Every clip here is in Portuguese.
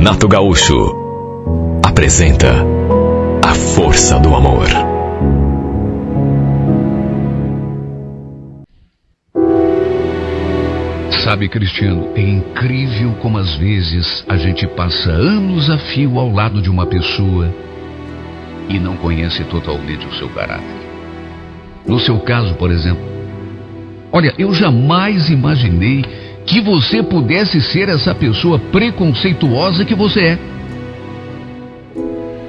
Renato Gaúcho apresenta A Força do Amor. Sabe, Cristiano, é incrível como às vezes a gente passa anos a fio ao lado de uma pessoa e não conhece totalmente o seu caráter. No seu caso, por exemplo, olha, eu jamais imaginei que você pudesse ser essa pessoa preconceituosa que você é.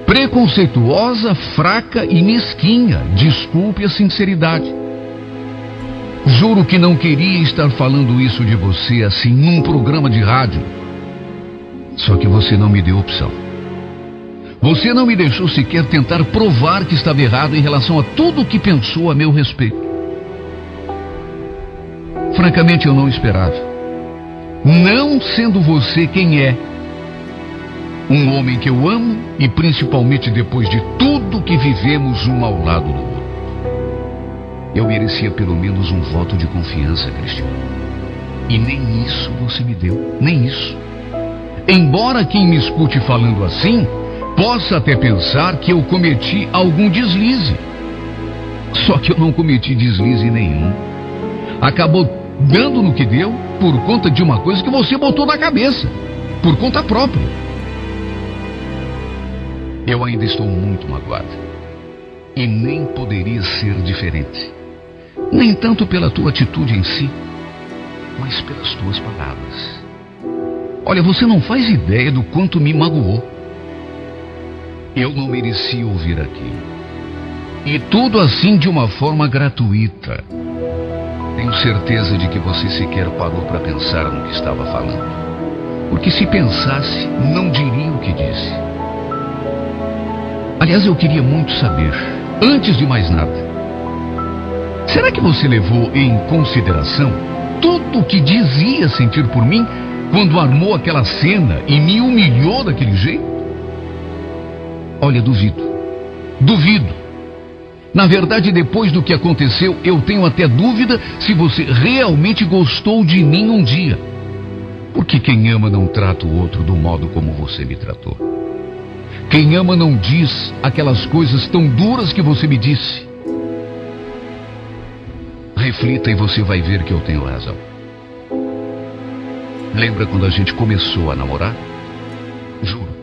Preconceituosa, fraca e mesquinha. Desculpe a sinceridade. Juro que não queria estar falando isso de você assim num programa de rádio. Só que você não me deu opção. Você não me deixou sequer tentar provar que estava errado em relação a tudo o que pensou a meu respeito. Francamente, eu não esperava. Não sendo você quem é. Um homem que eu amo e principalmente depois de tudo que vivemos um ao lado do outro. Eu merecia pelo menos um voto de confiança, Cristiano. E nem isso você me deu, nem isso. Embora quem me escute falando assim, possa até pensar que eu cometi algum deslize. Só que eu não cometi deslize nenhum. Acabou dando no que deu por conta de uma coisa que você botou na cabeça, por conta própria. Eu ainda estou muito magoada. E nem poderia ser diferente. Nem tanto pela tua atitude em si, mas pelas tuas palavras. Olha, você não faz ideia do quanto me magoou. Eu não merecia ouvir aquilo. E tudo assim de uma forma gratuita. Tenho certeza de que você sequer parou para pensar no que estava falando. Porque se pensasse, não diria o que disse. Aliás, eu queria muito saber, antes de mais nada, será que você levou em consideração tudo o que dizia sentir por mim quando armou aquela cena e me humilhou daquele jeito? Olha, duvido. Duvido. Na verdade, depois do que aconteceu, eu tenho até dúvida se você realmente gostou de mim um dia. Porque quem ama não trata o outro do modo como você me tratou. Quem ama não diz aquelas coisas tão duras que você me disse. Reflita e você vai ver que eu tenho razão. Lembra quando a gente começou a namorar? Juro.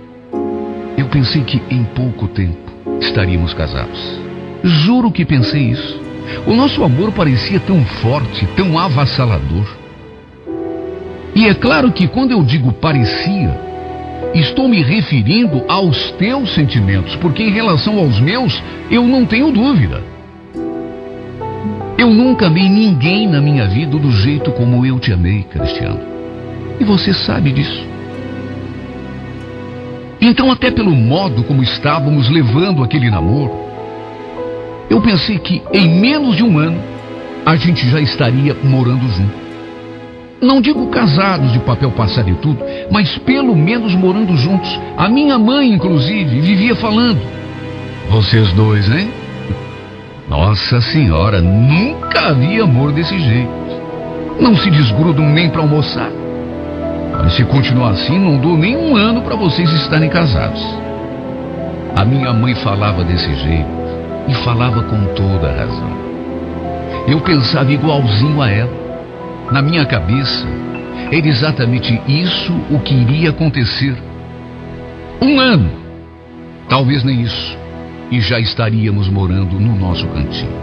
Eu pensei que em pouco tempo estaríamos casados. Juro que pensei isso. O nosso amor parecia tão forte, tão avassalador. E é claro que quando eu digo parecia, estou me referindo aos teus sentimentos, porque em relação aos meus, eu não tenho dúvida. Eu nunca amei ninguém na minha vida do jeito como eu te amei, Cristiano. E você sabe disso. Então, até pelo modo como estávamos levando aquele namoro, eu pensei que em menos de um ano a gente já estaria morando junto. Não digo casados de papel passado e tudo, mas pelo menos morando juntos. A minha mãe, inclusive, vivia falando: vocês dois, hein? Nossa Senhora, nunca havia amor desse jeito. Não se desgrudam nem para almoçar. Olha, se continuar assim, não dou nem um ano para vocês estarem casados. A minha mãe falava desse jeito. E falava com toda a razão. Eu pensava igualzinho a ela. Na minha cabeça, era exatamente isso o que iria acontecer. Um ano, talvez nem isso, e já estaríamos morando no nosso cantinho.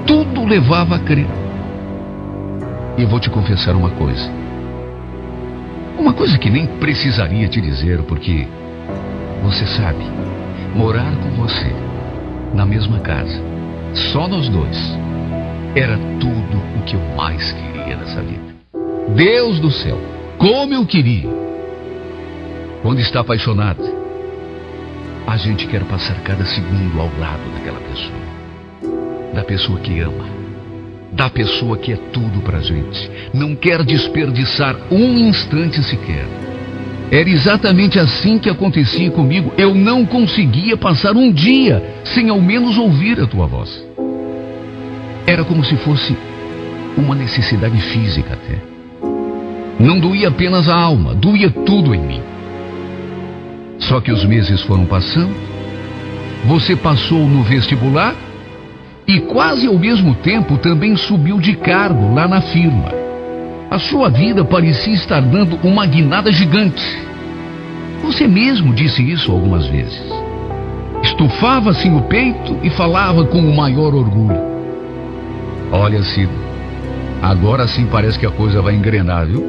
Tudo levava a crer. E vou te confessar uma coisa. Uma coisa que nem precisaria te dizer, porque você sabe, morar com você na mesma casa, só nós dois, era tudo o que eu mais queria nessa vida. Deus do céu, como eu queria! Quando está apaixonado, a gente quer passar cada segundo ao lado daquela pessoa. Da pessoa que ama. Da pessoa que é tudo pra gente. Não quer desperdiçar um instante sequer. Era exatamente assim que acontecia comigo. Eu não conseguia passar um dia sem ao menos ouvir a tua voz. Era como se fosse uma necessidade física até. Não doía apenas a alma, doía tudo em mim. Só que os meses foram passando, você passou no vestibular e quase ao mesmo tempo também subiu de cargo lá na firma. A sua vida parecia estar dando uma guinada gigante. Você mesmo disse isso algumas vezes. Estufava assim o peito e falava com o maior orgulho. Olha, Cida, agora sim parece que a coisa vai engrenar, viu?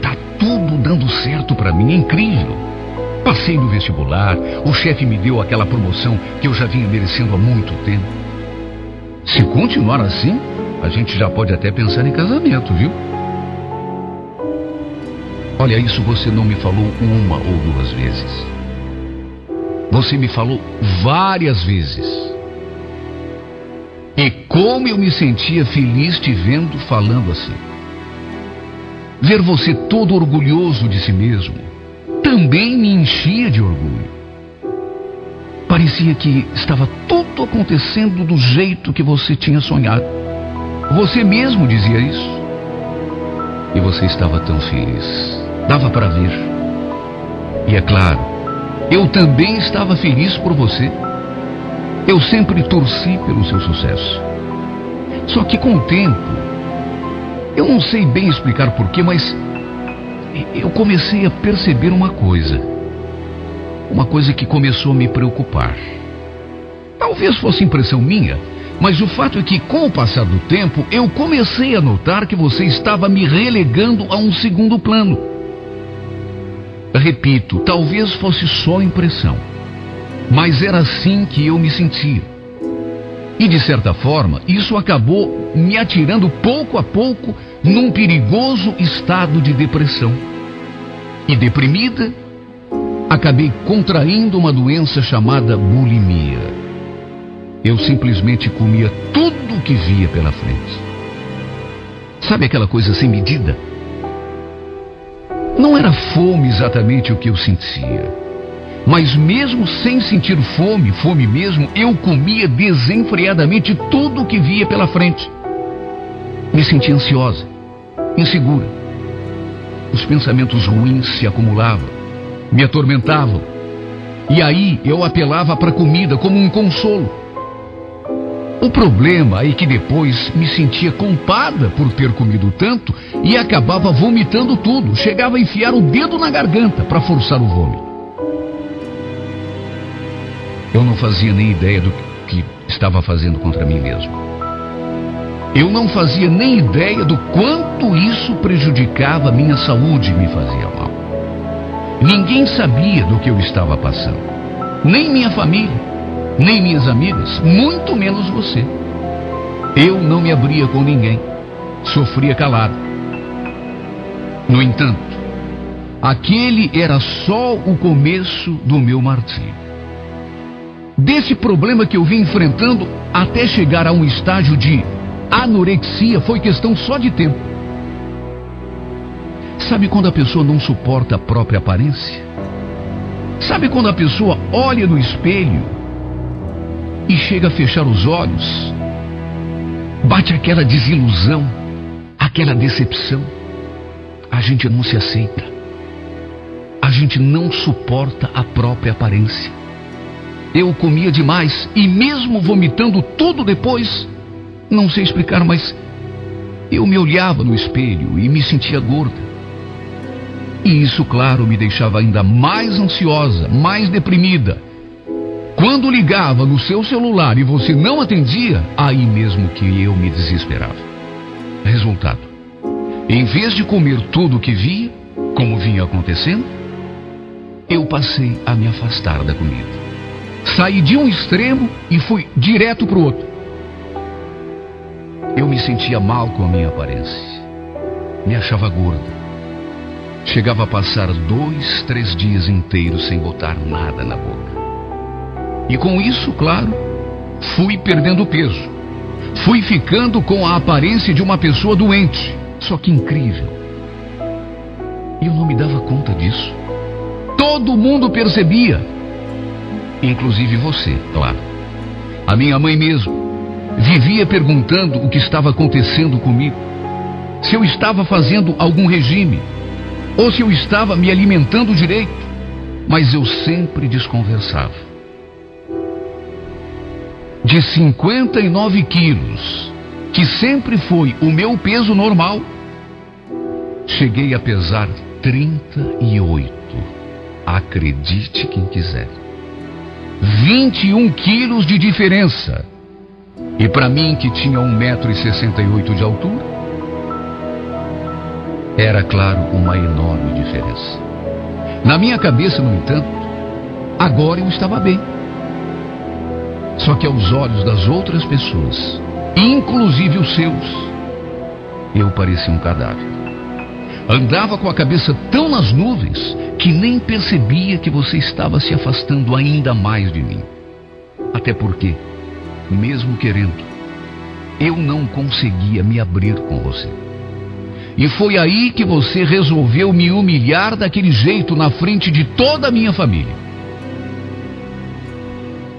Tá tudo dando certo pra mim, é incrível. Passei no vestibular, o chefe me deu aquela promoção que eu já vinha merecendo há muito tempo. Se continuar assim, a gente já pode até pensar em casamento, viu? Olha, isso você não me falou uma ou duas vezes. Você me falou várias vezes. E como eu me sentia feliz te vendo falando assim. Ver você todo orgulhoso de si mesmo também me enchia de orgulho. Parecia que estava tudo acontecendo do jeito que você tinha sonhado. Você mesmo dizia isso. E você estava tão feliz. Dava para ver. E é claro, eu também estava feliz por você. Eu sempre torci pelo seu sucesso. Só que com o tempo, eu não sei bem explicar porquê, mas eu comecei a perceber uma coisa. Uma coisa que começou a me preocupar. Talvez fosse impressão minha, mas o fato é que com o passar do tempo, eu comecei a notar que você estava me relegando a um segundo plano. Repito, talvez fosse só impressão, mas era assim que eu me sentia. E de certa forma, isso acabou me atirando pouco a pouco num perigoso estado de depressão. E deprimida, acabei contraindo uma doença chamada bulimia. Eu simplesmente comia tudo o que via pela frente. Sabe aquela coisa sem medida? Não era fome exatamente o que eu sentia. Mas mesmo sem sentir fome mesmo, eu comia desenfreadamente tudo o que via pela frente. Me sentia ansiosa, insegura. Os pensamentos ruins se acumulavam, me atormentavam. E aí eu apelava para a comida como um consolo. O problema é que depois me sentia culpada por ter comido tanto e acabava vomitando tudo. Chegava a enfiar o dedo na garganta para forçar o vômito. Eu não fazia nem ideia do que estava fazendo contra mim mesmo. Eu não fazia nem ideia do quanto isso prejudicava a minha saúde e me fazia mal. Ninguém sabia do que eu estava passando. Nem minha família. Nem minhas amigas, muito menos você. Eu não me abria com ninguém. Sofria calado. No entanto, aquele era só o começo do meu martírio. Desse problema que eu vim enfrentando até chegar a um estágio de anorexia foi questão só de tempo. Sabe quando a pessoa não suporta a própria aparência? Sabe quando a pessoa olha no espelho e chega a fechar os olhos? Bate aquela desilusão, aquela decepção. A gente não se aceita. A gente não suporta a própria aparência. Eu comia demais e mesmo vomitando tudo depois, não sei explicar, mas eu me olhava no espelho e me sentia gorda. E isso, claro, me deixava ainda mais ansiosa, mais deprimida. Quando ligava no seu celular e você não atendia, aí mesmo que eu me desesperava. Resultado: em vez de comer tudo o que via, como vinha acontecendo, eu passei a me afastar da comida. Saí de um extremo e fui direto para o outro. Eu me sentia mal com a minha aparência. Me achava gorda. Chegava a passar 2, 3 dias inteiros sem botar nada na boca. E com isso, claro, fui perdendo peso. Fui ficando com a aparência de uma pessoa doente. Só que incrível. E eu não me dava conta disso. Todo mundo percebia. Inclusive você, claro. A minha mãe mesmo vivia perguntando o que estava acontecendo comigo. Se eu estava fazendo algum regime. Ou se eu estava me alimentando direito. mas eu sempre desconversava. De 59 quilos, que sempre foi o meu peso normal, cheguei a pesar 38. Acredite quem quiser. 21 quilos de diferença. E para mim, que tinha 1,68 m de altura, era, claro, uma enorme diferença. Na minha cabeça, no entanto, agora eu estava bem. Só que aos olhos das outras pessoas, inclusive os seus, eu parecia um cadáver. Andava com a cabeça tão nas nuvens que nem percebia que você estava se afastando ainda mais de mim. Até porque, mesmo querendo, eu não conseguia me abrir com você. E foi aí que você resolveu me humilhar daquele jeito na frente de toda a minha família.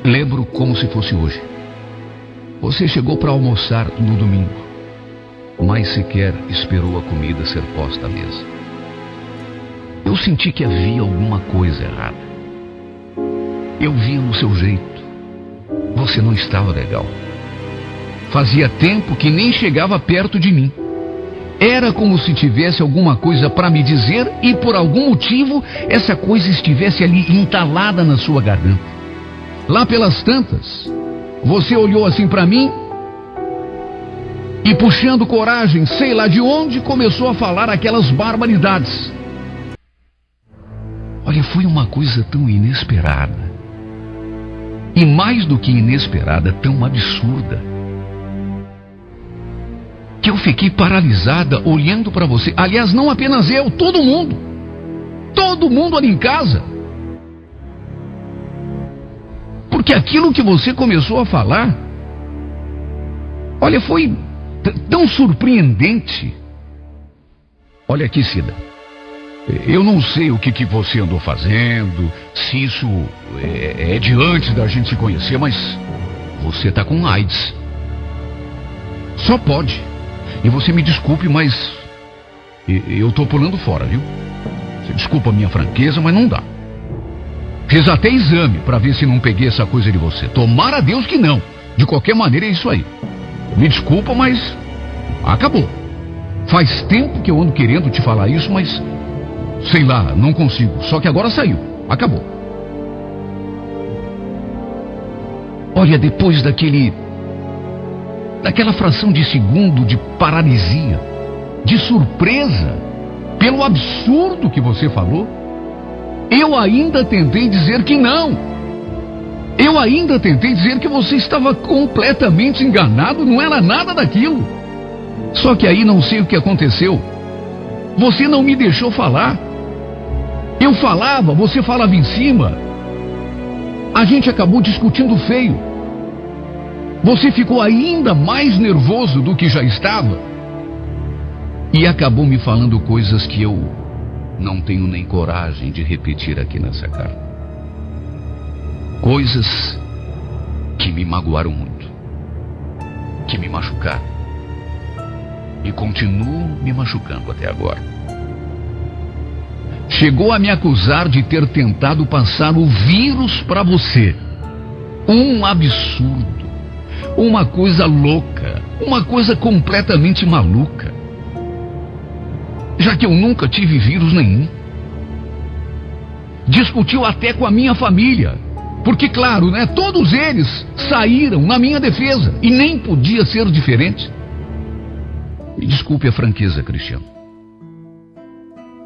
Lembro como se fosse hoje. Você chegou para almoçar no domingo, mas sequer esperou a comida ser posta à mesa. Eu senti que havia alguma coisa errada. Eu via no seu jeito. Você não estava legal. Fazia tempo que nem chegava perto de mim. Era como se tivesse alguma coisa para me dizer e por algum motivo essa coisa estivesse ali entalada na sua garganta. Lá pelas tantas, você olhou assim para mim e, puxando coragem, sei lá de onde, começou a falar aquelas barbaridades. Olha, foi uma coisa tão inesperada. E mais do que inesperada, tão absurda, que eu fiquei paralisada olhando para você. Aliás, não apenas eu, todo mundo. Todo mundo ali em casa. Porque aquilo que você começou a falar, olha, foi tão surpreendente. Olha aqui, Cida. Eu não sei o que você andou fazendo, se isso é de antes da gente se conhecer, mas você tá com AIDS. Só pode. E você me desculpe, mas eu tô pulando fora, viu? Você desculpa a minha franqueza, mas não dá. Fiz até exame para ver se não peguei essa coisa de você. Tomara a Deus que não. De qualquer maneira é isso aí. Me desculpa, mas acabou. Faz tempo que eu ando querendo te falar isso, mas sei lá, não consigo. Só que agora saiu. Acabou. Olha, depois daquela fração de segundo de paralisia, de surpresa, pelo absurdo que você falou, eu ainda tentei dizer que não. Eu ainda tentei dizer que você estava completamente enganado, não era nada daquilo. Só que aí não sei o que aconteceu. Você não me deixou falar. Eu falava, você falava em cima. A gente acabou discutindo feio. Você ficou ainda mais nervoso do que já estava e acabou me falando coisas que eu não tenho nem coragem de repetir aqui nessa carta. Coisas que me magoaram muito, que me machucaram e continuam me machucando até agora. Chegou a me acusar de ter tentado passar o vírus para você. Um absurdo. Uma coisa louca, uma coisa completamente maluca. Já que eu nunca tive vírus nenhum. Discutiu até com a minha família. Porque, claro, né, todos eles saíram na minha defesa. E nem podia ser diferente. Me desculpe a franqueza, Cristiano.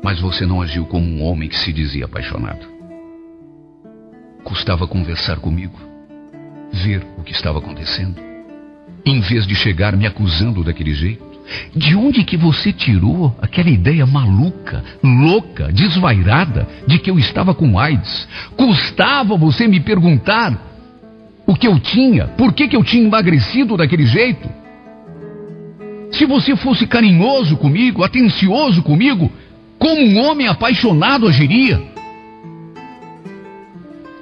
Mas você não agiu como um homem que se dizia apaixonado. Custava conversar comigo, ver o que estava acontecendo, em vez de chegar me acusando daquele jeito. De onde que você tirou aquela ideia maluca, louca, desvairada de que eu estava com AIDS? Custava você me perguntar o que eu tinha, por que eu tinha emagrecido daquele jeito? Se você fosse carinhoso comigo, atencioso comigo, como um homem apaixonado agiria,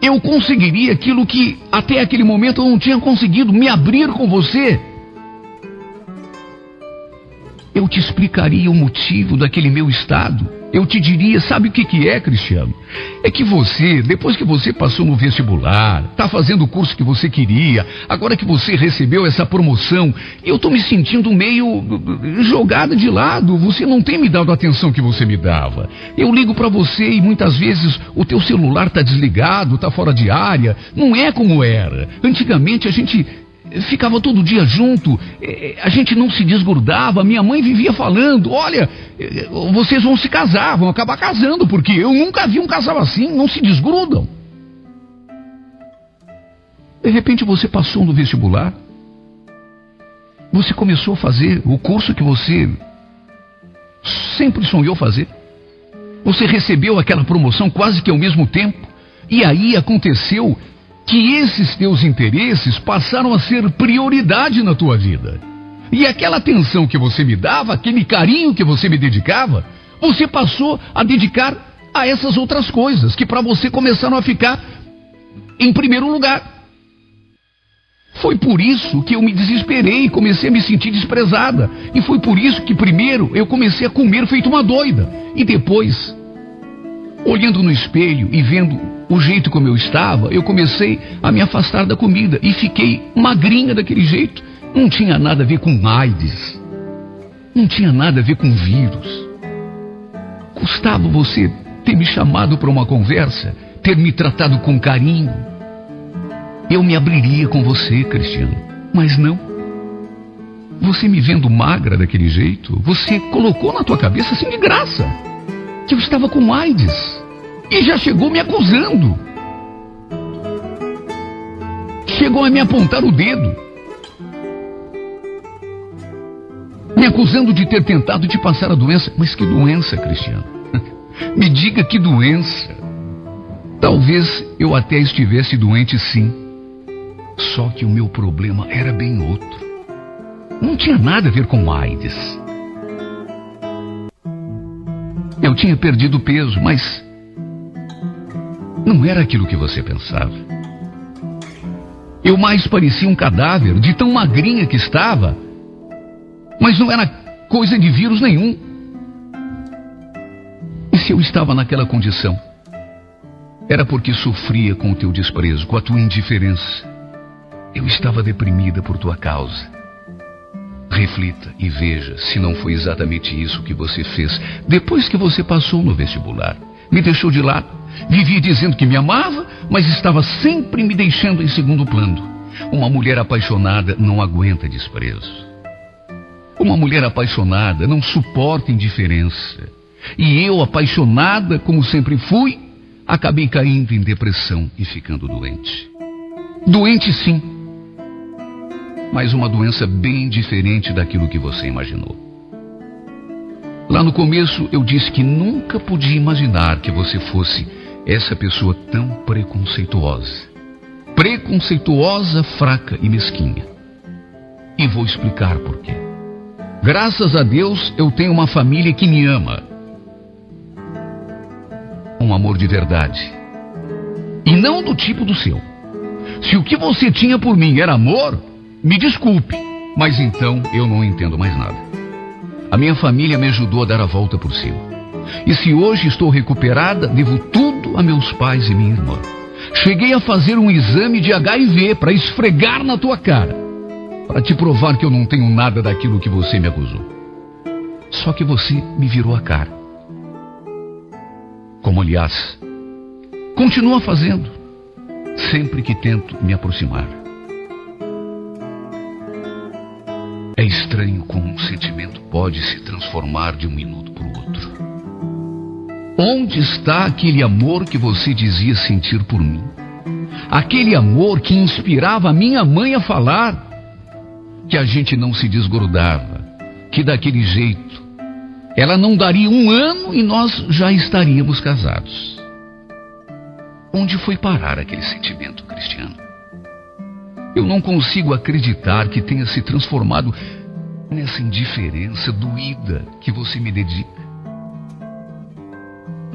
eu conseguiria aquilo que até aquele momento eu não tinha conseguido, me abrir com você. eu te explicaria o motivo daquele meu estado. Eu te diria, sabe o que é, Cristiano? É que você, depois que você passou no vestibular, está fazendo o curso que você queria, agora que você recebeu essa promoção, eu estou me sentindo meio jogada de lado. Você não tem me dado a atenção que você me dava. Eu ligo para você e muitas vezes o teu celular está desligado, está fora de área. Não é como era. Antigamente a gente ficava todo dia junto, a gente não se desgrudava. Minha mãe vivia falando, olha, vocês vão se casar, vão acabar casando, porque eu nunca vi um casal assim, não se desgrudam. De repente você passou no vestibular, você começou a fazer o curso que você sempre sonhou fazer, você recebeu aquela promoção quase que ao mesmo tempo, e aí aconteceu que esses teus interesses passaram a ser prioridade na tua vida. E aquela atenção que você me dava, aquele carinho que você me dedicava, você passou a dedicar a essas outras coisas, que para você começaram a ficar em primeiro lugar. Foi por isso que eu me desesperei e comecei a me sentir desprezada. E foi por isso que primeiro eu comecei a comer feito uma doida. E depois, olhando no espelho e vendo o jeito como eu estava, eu comecei a me afastar da comida e fiquei magrinha daquele jeito. Não tinha nada a ver com AIDS, não tinha nada a ver com vírus. Custava você ter me chamado para uma conversa, ter me tratado com carinho. Eu me abriria com você, Cristiano, mas não. Você me vendo magra daquele jeito, você colocou na tua cabeça assim de graça que eu estava com AIDS. E já chegou me acusando. Chegou a me apontar o dedo. Me acusando de ter tentado te passar a doença. Mas que doença, Cristiano? Me diga que doença. Talvez eu até estivesse doente, sim. Só que o meu problema era bem outro. Não tinha nada a ver com AIDS. Eu tinha perdido peso, mas não era aquilo que você pensava. Eu mais parecia um cadáver, de tão magrinha que estava. Mas não era coisa de vírus nenhum. E se eu estava naquela condição, era porque sofria com o teu desprezo, com a tua indiferença. Eu estava deprimida por tua causa. Reflita e veja se não foi exatamente isso que você fez depois que você passou no vestibular. Me deixou de lado. Vivia dizendo que me amava, mas estava sempre me deixando em segundo plano. Uma mulher apaixonada não aguenta desprezo. Uma mulher apaixonada não suporta indiferença. E eu, apaixonada como sempre fui, acabei caindo em depressão e ficando doente. Doente sim, mas uma doença bem diferente daquilo que você imaginou. Lá no começo eu disse que nunca podia imaginar que você fosse essa pessoa tão preconceituosa. Preconceituosa, fraca e mesquinha. E vou explicar por quê. Graças a Deus eu tenho uma família que me ama. Um amor de verdade. E não do tipo do seu. Se o que você tinha por mim era amor, me desculpe, mas então eu não entendo mais nada. A minha família me ajudou a dar a volta por cima. E se hoje estou recuperada, devo tudo a meus pais e minha irmã. Cheguei a fazer um exame de HIV para esfregar na tua cara, para te provar que eu não tenho nada daquilo que você me acusou. Só que você me virou a cara. Como, aliás, continua fazendo, sempre que tento me aproximar. É estranho como um sentimento pode se transformar de um minuto para o outro. Onde está aquele amor que você dizia sentir por mim? Aquele amor que inspirava a minha mãe a falar que a gente não se desgrudava, que daquele jeito ela não daria 1 ano e nós já estaríamos casados. Onde foi parar aquele sentimento, Cristiano? Eu não consigo acreditar que tenha se transformado nessa indiferença doída que você me dedica.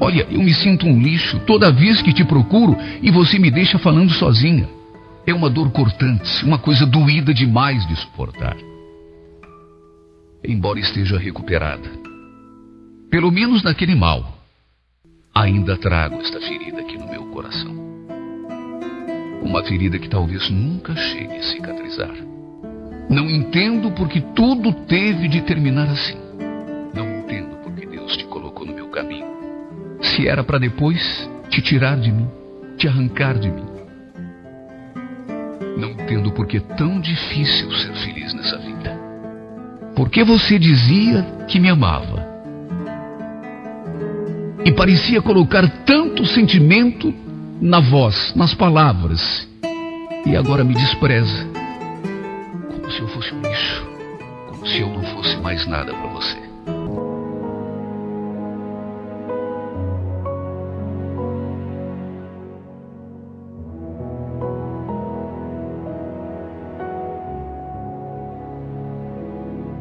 Olha, eu me sinto um lixo toda vez que te procuro e você me deixa falando sozinha. É uma dor cortante, uma coisa doída demais de suportar. embora esteja recuperada. Pelo menos naquele mal, ainda trago esta ferida aqui no meu coração. Uma ferida que talvez nunca chegue a cicatrizar. Não entendo porque tudo teve de terminar assim. Não entendo porque Deus te colocou no meu caminho. Se era para depois te tirar de mim, te arrancar de mim. Não entendo porque é tão difícil ser feliz nessa vida. Porque você dizia que me amava e parecia colocar tanto sentimento na voz, nas palavras, e agora me despreza, como se eu fosse um lixo, como se eu não fosse mais nada para você.